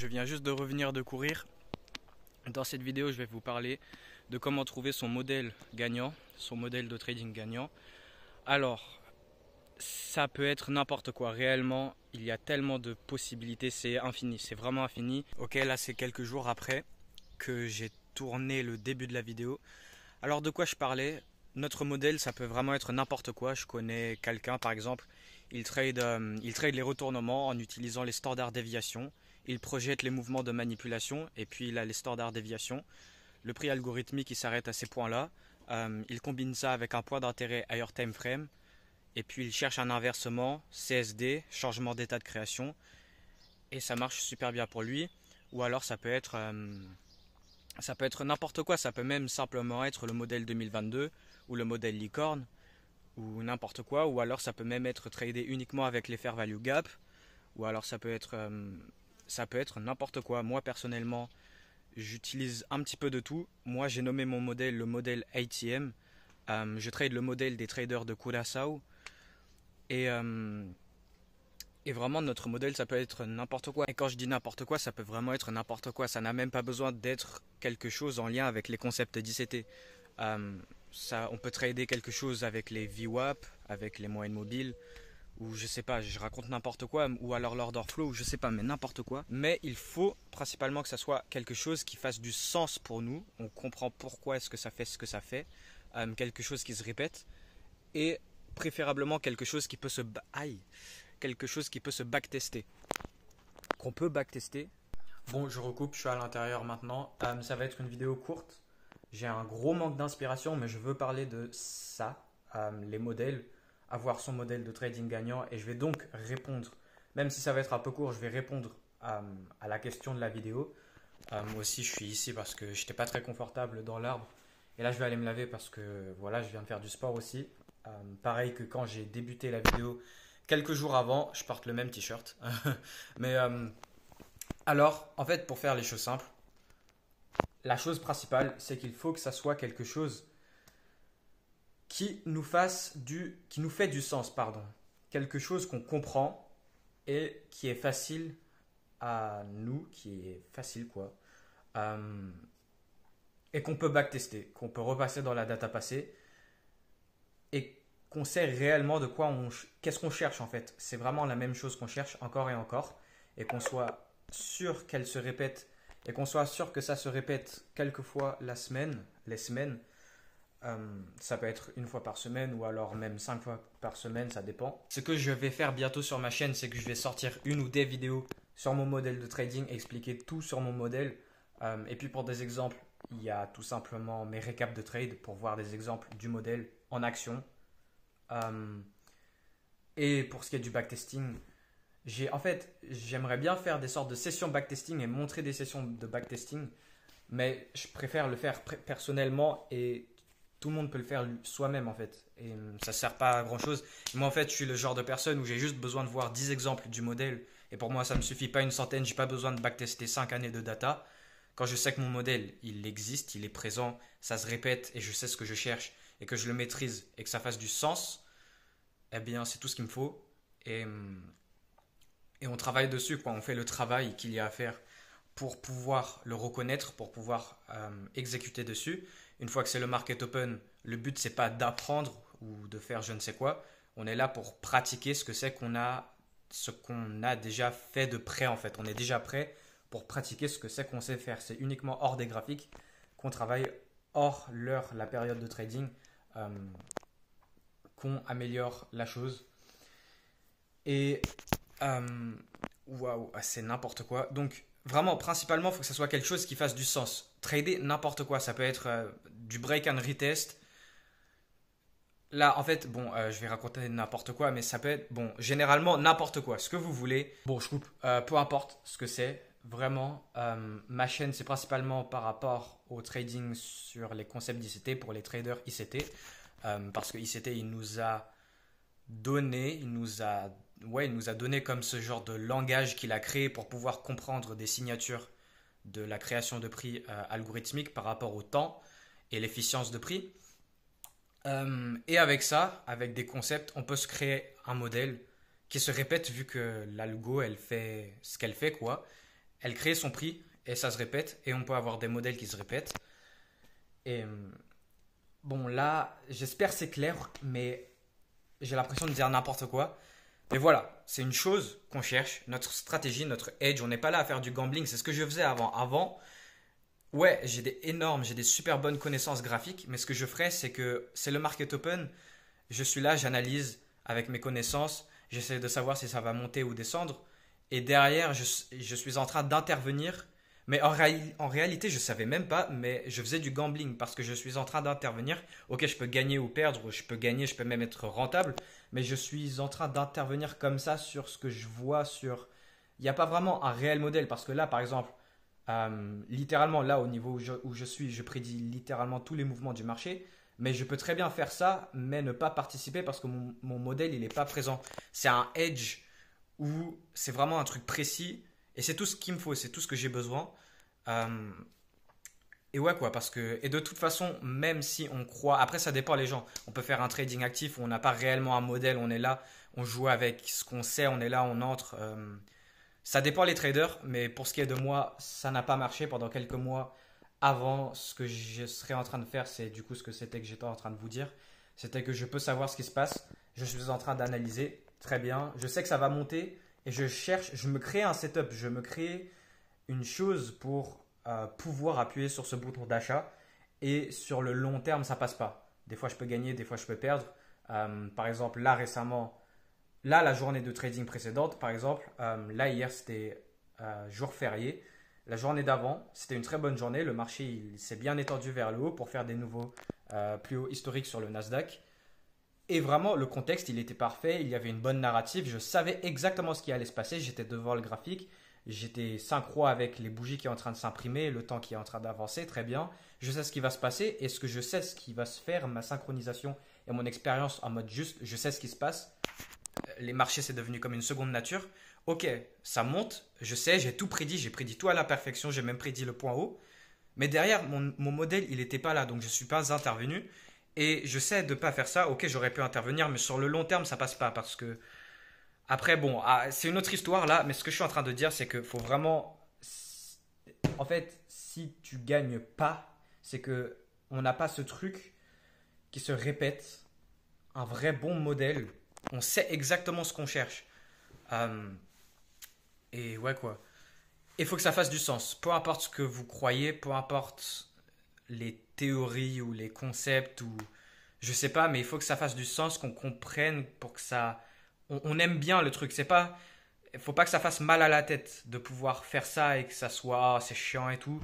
je viens juste de revenir de courir. Dans cette vidéo, je vais vous parler de comment trouver son modèle gagnant, son modèle de trading gagnant. Alors, ça peut être n'importe quoi. Réellement, il y a tellement de possibilités, c'est infini, c'est vraiment infini. Ok, là c'est quelques jours après que j'ai tourné le début de la vidéo. Alors de quoi je parlais? Notre modèle, ça peut vraiment être n'importe quoi. Je connais quelqu'un, par exemple, il trade les retournements en utilisant les standards déviation. Il projette les mouvements de manipulation et puis il a les standards déviation. Le prix algorithmique, il s'arrête à ces points-là. Il combine ça avec un point d'intérêt higher time frame. Et puis il cherche un inversement, CSD, changement d'état de création. Et ça marche super bien pour lui. Ou alors ça peut être n'importe quoi. Ça peut même simplement être le modèle 2022 ou le modèle licorne ou n'importe quoi. Ou alors ça peut même être tradé uniquement avec les fair value gap. Ou alors ça peut être n'importe quoi. Moi personnellement, j'utilise un petit peu de tout. Moi j'ai nommé mon modèle le modèle ATM. Je trade le modèle des traders de Curaçao. Et vraiment, notre modèle, ça peut être n'importe quoi. Et quand je dis n'importe quoi, ça peut vraiment être n'importe quoi. Ça n'a même pas besoin d'être quelque chose en lien avec les concepts d'ICT. On peut trader quelque chose avec les VWAP, avec les moyennes mobiles, ou je sais pas, je raconte n'importe quoi, ou alors l'order flow, ou je sais pas, mais n'importe quoi. Mais il faut principalement que ça soit quelque chose qui fasse du sens pour nous. On comprend pourquoi est-ce que ça fait ce que ça fait. Quelque chose qui se répète. Et préférablement quelque chose qui peut se backtester, qu'on peut backtester. Bon, je recoupe, je suis à l'intérieur maintenant. Ça va être une vidéo courte. J'ai un gros manque d'inspiration, mais je veux parler de ça, les modèles, avoir son modèle de trading gagnant, et je vais donc répondre, même si ça va être un peu court, je vais répondre à la question de la vidéo. Aussi, je suis ici parce que je n'étais pas très confortable dans l'arbre, et là je vais aller me laver parce que voilà, je viens de faire du sport aussi. Pareil que quand j'ai débuté la vidéo quelques jours avant, je porte le même t-shirt. Mais alors, en fait, pour faire les choses simples, la chose principale, c'est qu'il faut que ça soit quelque chose qui nous fait du sens, pardon. Quelque chose qu'on comprend et qui est facile à nous, qui est facile quoi, et qu'on peut backtester, qu'on peut repasser dans la data passée. Et qu'on sait réellement de quoi qu'est-ce qu'on cherche en fait. C'est vraiment la même chose qu'on cherche encore et encore, et qu'on soit sûr qu'elle se répète, et qu'on soit sûr que ça se répète quelques fois les semaines. Ça peut être une fois par semaine ou alors même 5 fois par semaine, ça dépend. Ce que je vais faire bientôt sur ma chaîne, c'est que je vais sortir une ou des vidéos sur mon modèle de trading, expliquer tout sur mon modèle. Et puis pour des exemples, il y a tout simplement mes récaps de trade pour voir des exemples du modèle en action. Et pour ce qui est du backtesting, j'aimerais bien faire des sortes de sessions backtesting et montrer des sessions de backtesting, mais je préfère le faire personnellement et tout le monde peut le faire soi-même en fait. Et ça sert pas à grand chose. Moi en fait, je suis le genre de personne où j'ai juste besoin de voir 10 exemples du modèle et pour moi ça me suffit, pas une centaine, j'ai pas besoin de backtester 5 années de data. Quand je sais que mon modèle, il existe, il est présent, ça se répète et je sais ce que je cherche et que je le maîtrise et que ça fasse du sens, eh bien c'est tout ce qu'il me faut. Et on travaille dessus, quoi. On fait le travail qu'il y a à faire pour pouvoir le reconnaître, pour pouvoir exécuter dessus. Une fois que c'est le market open, le but c'est pas d'apprendre ou de faire je ne sais quoi. On est là pour pratiquer ce qu'on a déjà fait de près en fait. On est déjà prêt pour pratiquer ce que c'est qu'on sait faire. C'est uniquement hors des graphiques qu'on travaille, hors la période de trading, qu'on améliore la chose. Et waouh, c'est n'importe quoi. Donc vraiment, principalement, il faut que ça soit quelque chose qui fasse du sens. Trader n'importe quoi, ça peut être du break and retest. Là, en fait, bon, je vais raconter n'importe quoi, mais ça peut être, bon, généralement n'importe quoi, ce que vous voulez. Bon, je coupe, peu importe ce que c'est. Vraiment, ma chaîne, c'est principalement par rapport au trading sur les concepts d'ICT pour les traders ICT. Parce que ICT, il nous a donné comme ce genre de langage qu'il a créé pour pouvoir comprendre des signatures de la création de prix algorithmique par rapport au temps et l'efficience de prix. Et avec ça, avec des concepts, on peut se créer un modèle qui se répète vu que l'algo, elle fait ce qu'elle fait, quoi. elle crée son prix et ça se répète et on peut avoir des modèles qui se répètent. Et bon, là, j'espère que c'est clair, mais j'ai l'impression de dire n'importe quoi. Mais voilà, c'est une chose qu'on cherche, notre stratégie, notre edge. On n'est pas là à faire du gambling, c'est ce que je faisais avant. Avant, ouais, j'ai des super bonnes connaissances graphiques, mais ce que je ferais, c'est que c'est le market open. Je suis là, j'analyse avec mes connaissances, j'essaie de savoir si ça va monter ou descendre. Et derrière, je suis en train d'intervenir. Mais en réalité, je ne savais même pas, mais je faisais du gambling parce que je suis en train d'intervenir. Ok, je peux gagner ou perdre, je peux gagner, je peux même être rentable, mais je suis en train d'intervenir comme ça sur ce que je vois sur... Il n'y a pas vraiment un réel modèle parce que là, par exemple, littéralement, là, au niveau où je suis, je prédis littéralement tous les mouvements du marché, mais je peux très bien faire ça, mais ne pas participer parce que mon modèle, il n'est pas présent. C'est un edge où c'est vraiment un truc précis et c'est tout ce qu'il me faut, c'est tout ce que j'ai besoin. Euh, et ouais, quoi, parce que, et de toute façon, même si on croit, après ça dépend les gens, on peut faire un trading actif où on n'a pas réellement un modèle, on est là, on joue avec ce qu'on sait, on est là, on entre. Ça dépend les traders, mais pour ce qui est de moi, ça n'a pas marché pendant quelques mois. Avant, ce que je serais en train de faire, c'est du coup ce que c'était que j'étais en train de vous dire. C'était que je peux savoir ce qui se passe. Je suis en train d'analyser. Très bien. Je sais que ça va monter et je cherche, je me crée un setup, je me crée une chose pour pouvoir appuyer sur ce bouton d'achat. Et sur le long terme, ça passe pas. Des fois, je peux gagner, des fois, je peux perdre. Par exemple, là récemment, là, la journée de trading précédente, par exemple, là, hier, c'était jour férié. La journée d'avant, c'était une très bonne journée. Le marché il s'est bien étendu vers le haut pour faire des nouveaux plus hauts historiques sur le Nasdaq. Et vraiment, le contexte, il était parfait. Il y avait une bonne narrative. Je savais exactement ce qui allait se passer. J'étais devant le graphique. J'étais synchro avec les bougies qui est en train de s'imprimer, le temps qui est en train d'avancer. Très bien. Je sais ce qui va se passer. Et ce que je sais ce qui va se faire, ma synchronisation et mon expérience en mode juste, je sais ce qui se passe. Les marchés, c'est devenu comme une seconde nature. Ok, ça monte, je sais, j'ai tout prédit, j'ai prédit tout à la perfection, j'ai même prédit le point haut. Mais derrière, mon modèle, il n'était pas là, donc je ne suis pas intervenu. Et je sais de ne pas faire ça. Ok, j'aurais pu intervenir, mais sur le long terme, ça passe pas. Parce que, après, bon, c'est une autre histoire là, mais ce que je suis en train de dire, c'est qu'il faut vraiment. En fait, si tu gagnes pas, c'est que on n'a pas ce truc qui se répète, un vrai bon modèle. On sait exactement ce qu'on cherche. Euh, et ouais, quoi. Il faut que ça fasse du sens. Peu importe ce que vous croyez, peu importe les théories ou les concepts ou je sais pas, mais il faut que ça fasse du sens, qu'on comprenne pour que ça. On aime bien le truc. C'est pas. Il faut pas que ça fasse mal à la tête de pouvoir faire ça et que ça soit c'est chiant et tout.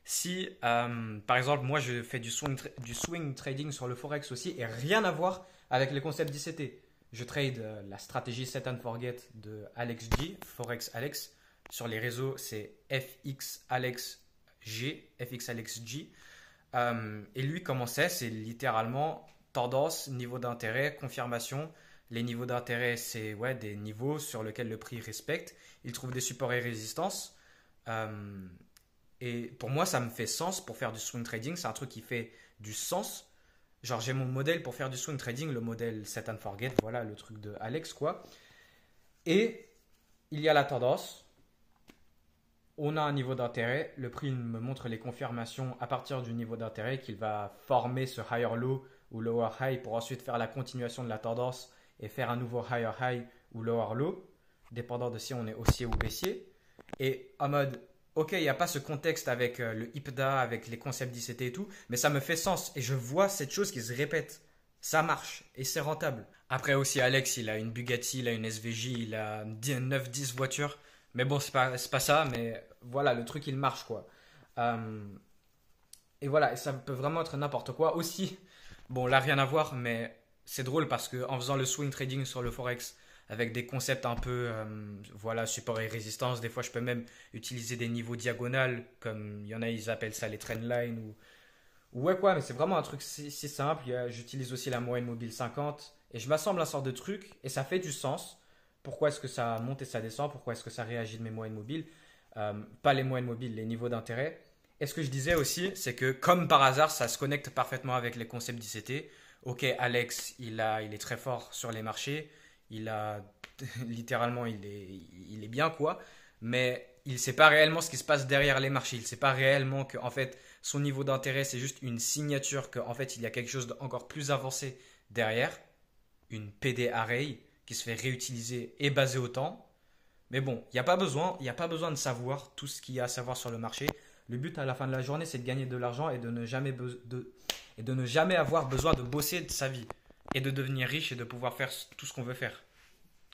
Si, par exemple, moi je fais du swing trading sur le forex aussi et rien à voir avec les concepts d'ICT. Je trade la stratégie Set and Forget de Alex G, Forex Alex. Sur les réseaux, c'est FX Alex G, FX Alex G. Et lui, comment c'est littéralement tendance, niveau d'intérêt, confirmation. Les niveaux d'intérêt, c'est ouais, des niveaux sur lesquels le prix respecte. Il trouve des supports et résistances. Euh, et pour moi, ça me fait sens pour faire du swing trading. C'est un truc qui fait du sens. Genre, j'ai mon modèle pour faire du swing trading, le modèle Set and Forget, voilà le truc de Alex, quoi. Et il y a la tendance. On a un niveau d'intérêt. Le prix me montre les confirmations à partir du niveau d'intérêt qu'il va former ce higher low ou lower high pour ensuite faire la continuation de la tendance et faire un nouveau higher high ou lower low, dépendant de si on est haussier ou baissier. Et en mode, ok, il n'y a pas ce contexte avec le IPDA, avec les concepts d'ICT et tout, mais ça me fait sens et je vois cette chose qui se répète. Ça marche et c'est rentable. Après aussi, Alex, il a une Bugatti, il a une SVJ, il a 9-10 voitures. Mais bon, c'est pas ça, mais voilà, le truc il marche quoi. Euh, et voilà, et ça peut vraiment être n'importe quoi. Aussi, bon là rien à voir, mais c'est drôle parce que en faisant le swing trading sur le forex avec des concepts un peu, voilà, support et résistance, des fois je peux même utiliser des niveaux diagonales, comme il y en a, ils appellent ça les trendlines ou ouais quoi, mais c'est vraiment un truc si simple. J'utilise aussi la moyenne mobile 50 et je m'assemble un sort de truc et ça fait du sens. Pourquoi est-ce que ça monte et ça descend? Pourquoi est-ce que ça réagit de mes moyennes mobiles? Pas les moyennes mobiles, les niveaux d'intérêt. Et ce que je disais aussi, c'est que comme par hasard, ça se connecte parfaitement avec les concepts d'ICT. Ok, Alex, il est très fort sur les marchés. Il a littéralement, il est bien quoi. Mais il ne sait pas réellement ce qui se passe derrière les marchés. Il ne sait pas réellement que en fait, son niveau d'intérêt, c'est juste une signature qu'en fait, il y a quelque chose d'encore plus avancé derrière, une PD array qui se fait réutiliser et basée au temps. Mais bon, il y a pas besoin de savoir tout ce qu'il y a à savoir sur le marché. Le but à la fin de la journée, c'est de gagner de l'argent et et de ne jamais avoir besoin de bosser de sa vie et de devenir riche et de pouvoir faire tout ce qu'on veut faire.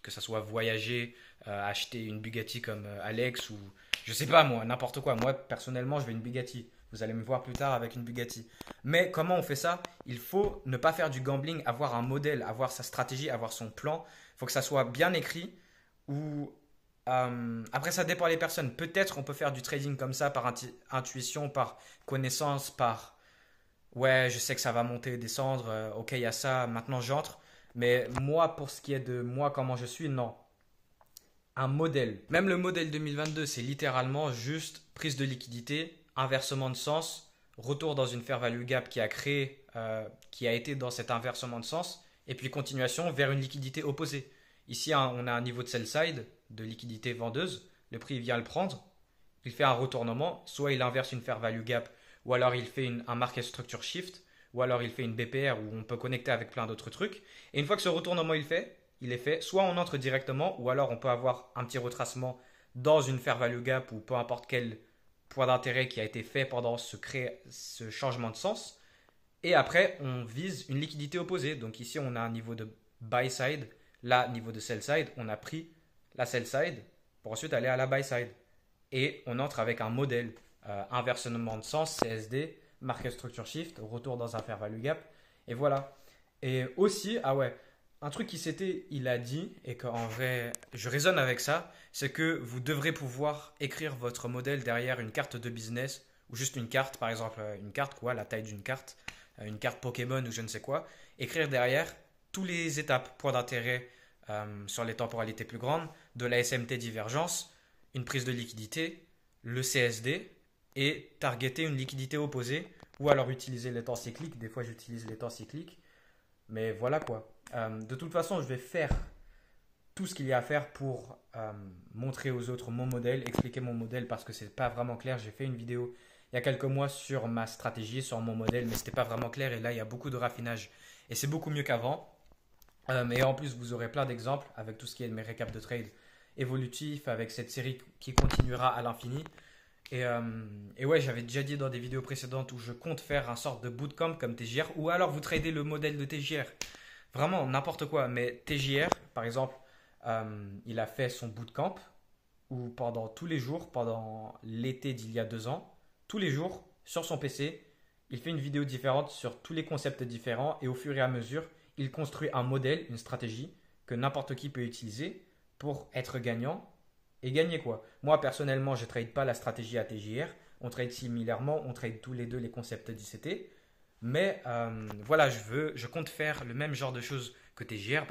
Que ça soit voyager, acheter une Bugatti comme Alex ou je sais pas moi, n'importe quoi. Moi personnellement, je veux une Bugatti. Vous allez me voir plus tard avec une Bugatti. Mais comment on fait ça? Il faut ne pas faire du gambling, avoir un modèle, avoir sa stratégie, avoir son plan. Il faut que ça soit bien écrit ou après, ça dépend des personnes. Peut-être on peut faire du trading comme ça par intuition, par connaissance, par ouais, je sais que ça va monter et descendre. Ok, il y a ça, maintenant j'entre. Mais moi, pour ce qui est de moi, comment je suis, non. Un modèle, même le modèle 2022, c'est littéralement juste prise de liquidité, inversement de sens, retour dans une fair value gap qui a créé, qui a été dans cet inversement de sens, et puis continuation vers une liquidité opposée. Ici, hein, on a un niveau de sell side, de liquidité vendeuse. Le prix il vient le prendre, il fait un retournement, soit il inverse une fair value gap, ou alors il fait un market structure shift, ou alors il fait une BPR où on peut connecter avec plein d'autres trucs. Et une fois que ce retournement il est fait, soit on entre directement, ou alors on peut avoir un petit retracement dans une fair value gap ou peu importe quel point d'intérêt qui a été fait pendant ce changement de sens. Et après, on vise une liquidité opposée. Donc ici, on a un niveau de buy side, là, niveau de sell side, on a pris la sell side pour ensuite aller à la buy side. Et on entre avec un modèle inversement de sens, CSD, market structure shift, retour dans un fair value gap. Et voilà. Et aussi, ah ouais, un truc il a dit, et qu'en vrai, je résonne avec ça, c'est que vous devrez pouvoir écrire votre modèle derrière une carte de business, ou juste une carte, par exemple, une carte, quoi, la taille d'une carte, une carte Pokémon ou je ne sais quoi, écrire derrière tous les étapes, points d'intérêt sur les temporalités plus grandes, de la SMT divergence, une prise de liquidité, le CSD, et targeter une liquidité opposée, ou alors utiliser les temps cycliques. Des fois, j'utilise les temps cycliques. Mais voilà quoi. De toute façon, je vais faire tout ce qu'il y a à faire pour montrer aux autres mon modèle, expliquer mon modèle parce que c'est pas vraiment clair. J'ai fait une vidéo il y a quelques mois sur ma stratégie, sur mon modèle, mais c'était pas vraiment clair et là il y a beaucoup de raffinage et c'est beaucoup mieux qu'avant. Et en plus, vous aurez plein d'exemples avec tout ce qui est de mes récaps de trade évolutifs, avec cette série qui continuera à l'infini. Et ouais, j'avais déjà dit dans des vidéos précédentes où je compte faire un sorte de bootcamp comme TJR ou alors vous tradez le modèle de TJR. Vraiment n'importe quoi. Mais TJR, par exemple, il a fait son bootcamp où pendant tous les jours, pendant l'été d'il y a 2 ans, tous les jours sur son PC, il fait une vidéo différente sur tous les concepts différents et au fur et à mesure, il construit un modèle, une stratégie que n'importe qui peut utiliser pour être gagnant et gagner quoi. Moi personnellement, je ne trade pas la stratégie à TJR. On trade similairement, on trade tous les deux les concepts d'ICT. Mais voilà, je compte faire le même genre de choses que TJR